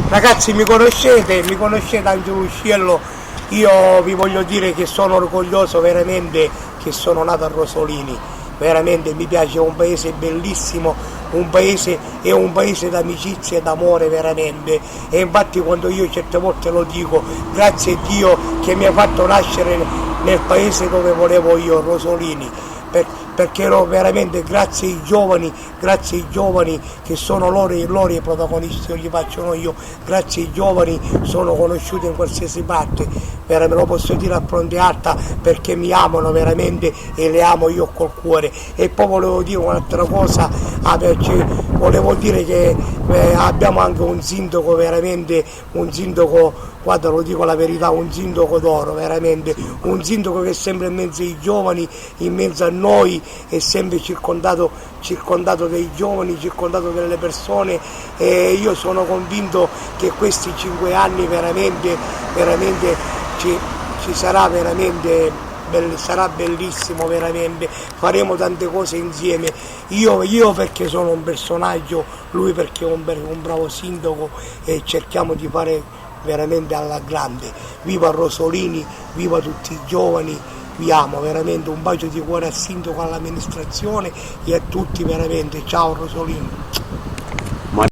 Ragazzi, mi conoscete anche Rusciello, io vi voglio dire che sono orgoglioso veramente che sono nato a Rosolini, veramente mi piace, è un paese bellissimo, è un paese d'amicizia e d'amore veramente, e infatti quando io certe volte lo dico, grazie a Dio che mi ha fatto nascere nel paese dove volevo io, Rosolini, perché ero veramente grazie ai giovani che sono loro i protagonisti, non li faccio io, grazie ai giovani sono conosciuti in qualsiasi parte, veramente lo posso dire a fronte alta perché mi amano veramente e le amo io col cuore. E poi volevo dire un'altra cosa, volevo dire che abbiamo anche un sindaco veramente, guarda lo dico la verità, un sindaco d'oro veramente, un sindaco che è sempre in mezzo ai giovani, in mezzo a noi, è sempre circondato dai giovani, circondato dalle persone, e io sono convinto che questi 5 anni veramente ci sarà veramente, sarà bellissimo veramente, faremo tante cose insieme, io perché sono un personaggio, lui perché è un bravo sindaco, e cerchiamo di fare veramente alla grande. Viva Rosolini, viva tutti i giovani, vi amo veramente, un bacio di cuore al sindaco, all'amministrazione e a tutti veramente, ciao Rosolini.